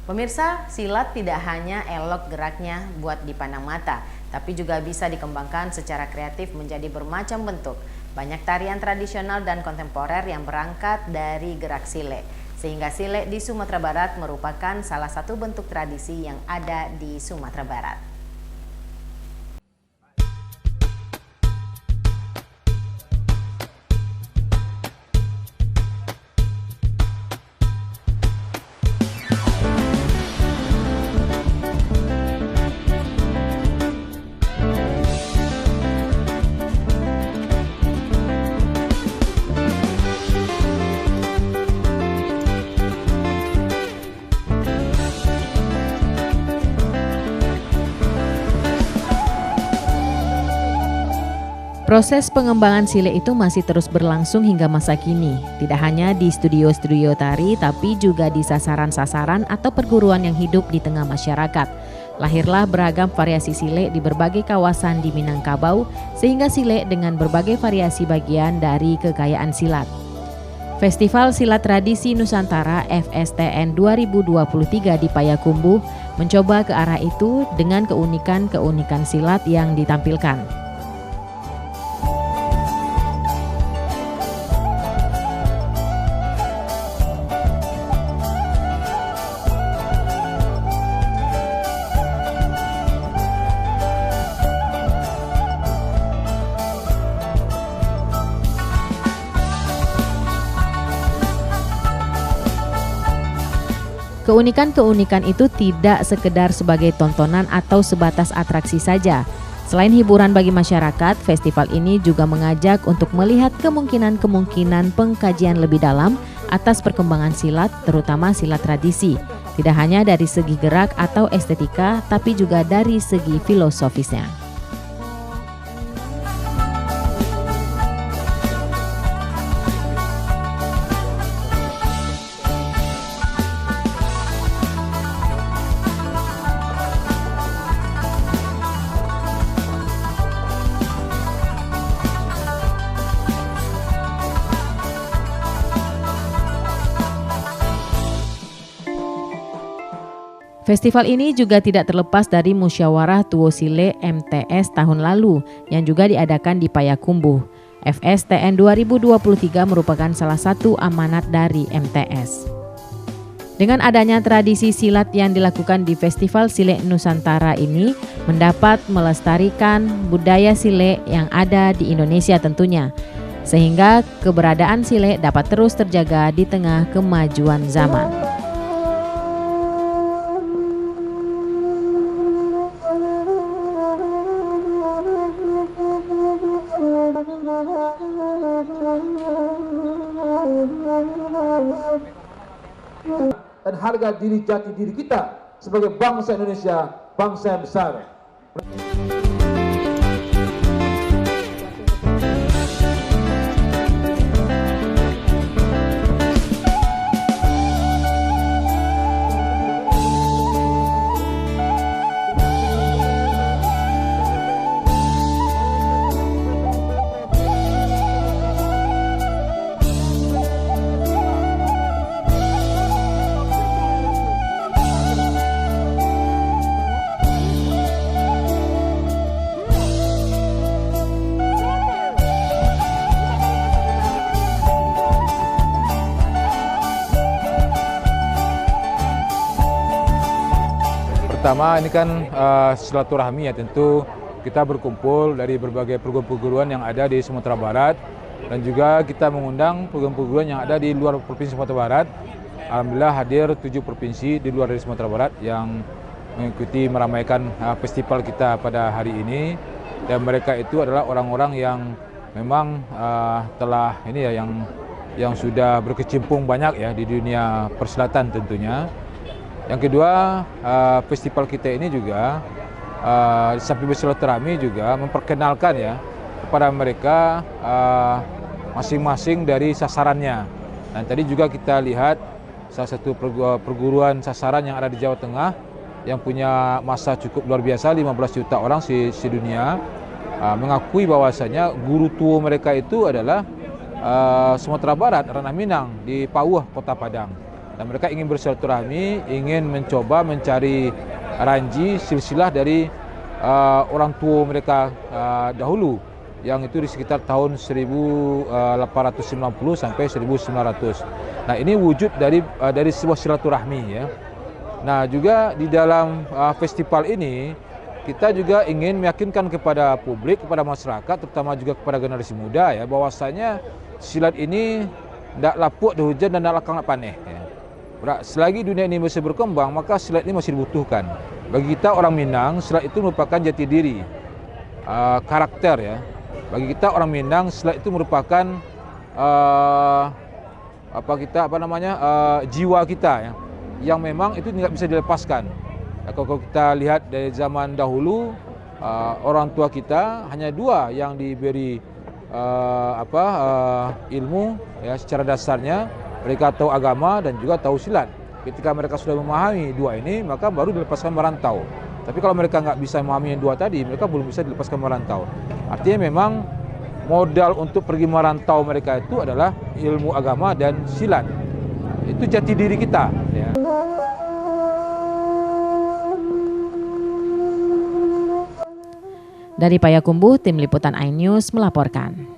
Pemirsa, silat tidak hanya elok geraknya buat dipandang mata, tapi juga bisa dikembangkan secara kreatif menjadi bermacam bentuk. Banyak tarian tradisional dan kontemporer yang berangkat dari gerak sile, sehingga sile di Sumatera Barat merupakan salah satu bentuk tradisi yang ada di Sumatera Barat. Proses pengembangan sile itu masih terus berlangsung hingga masa kini, tidak hanya di studio-studio tari, tapi juga di sasaran-sasaran atau perguruan yang hidup di tengah masyarakat. Lahirlah beragam variasi sile di berbagai kawasan di Minangkabau, sehingga sile dengan berbagai variasi bagian dari kekayaan silat. Festival Silat Tradisi Nusantara FSTN 2023 di Payakumbuh mencoba ke arah itu dengan keunikan-keunikan silat yang ditampilkan. Keunikan-keunikan itu tidak sekedar sebagai tontonan atau sebatas atraksi saja. Selain hiburan bagi masyarakat, festival ini juga mengajak untuk melihat kemungkinan-kemungkinan pengkajian lebih dalam atas perkembangan silat, terutama silat tradisi. Tidak hanya dari segi gerak atau estetika, tapi juga dari segi filosofisnya. Festival ini juga tidak terlepas dari Musyawarah Tuo Sile MTS tahun lalu yang juga diadakan di Payakumbuh. FSTN 2023 merupakan salah satu amanat dari MTS. Dengan adanya tradisi silat yang dilakukan di Festival Sile Nusantara ini mendapat melestarikan budaya sile yang ada di Indonesia tentunya, sehingga keberadaan sile dapat terus terjaga di tengah kemajuan zaman. Dan harga diri jati diri kita sebagai bangsa Indonesia, bangsa yang besar. Pertama ini kan silaturahmi ya, tentu kita berkumpul dari berbagai perguruan-perguruan yang ada di Sumatera Barat dan juga kita mengundang perguruan-perguruan yang ada di luar Provinsi Sumatera Barat. Alhamdulillah hadir 7 provinsi di luar dari Sumatera Barat yang mengikuti meramaikan festival kita pada hari ini, dan mereka itu adalah orang-orang yang memang telah ini ya yang sudah berkecimpung banyak ya di dunia persilatan tentunya. Yang kedua, festival kita ini juga sambil bersilaturahmi juga memperkenalkan ya kepada mereka masing-masing dari sasarannya. Dan tadi juga kita lihat salah satu perguruan sasaran yang ada di Jawa Tengah yang punya massa cukup luar biasa, 15 juta orang sedunia, mengakui bahwasanya guru tua mereka itu adalah Sumatera Barat, Ranah Minang di Pauh, Kota Padang. Dan mereka ingin bersilaturahmi, ingin mencoba mencari ranji silsilah dari orang tua mereka dahulu, yang itu di sekitar tahun 1890 sampai 1900. Nah, ini wujud dari sebuah silaturahmi ya. Nah, juga di dalam festival ini kita juga ingin meyakinkan kepada publik, kepada masyarakat, terutama juga kepada generasi muda ya, bahwasanya silat ini tidak lapuk dah hujan dan tidak lakang nak paneh ya. Selagi dunia ini masih berkembang, maka silat ini masih dibutuhkan. Bagi kita orang Minang, silat itu merupakan jati diri, karakter ya. Bagi kita orang Minang, silat itu merupakan jiwa kita ya, yang memang itu tidak bisa dilepaskan. Kalau kita lihat dari zaman dahulu, orang tua kita hanya dua yang diberi ilmu ya secara dasarnya. Mereka tahu agama dan juga tahu silat. Ketika mereka sudah memahami dua ini, maka baru dilepaskan merantau. Tapi kalau mereka nggak bisa memahami yang dua tadi, mereka belum bisa dilepaskan merantau. Artinya memang modal untuk pergi merantau mereka itu adalah ilmu agama dan silat. Itu jati diri kita. Ya. Dari Payakumbuh, Tim Liputan iNews melaporkan.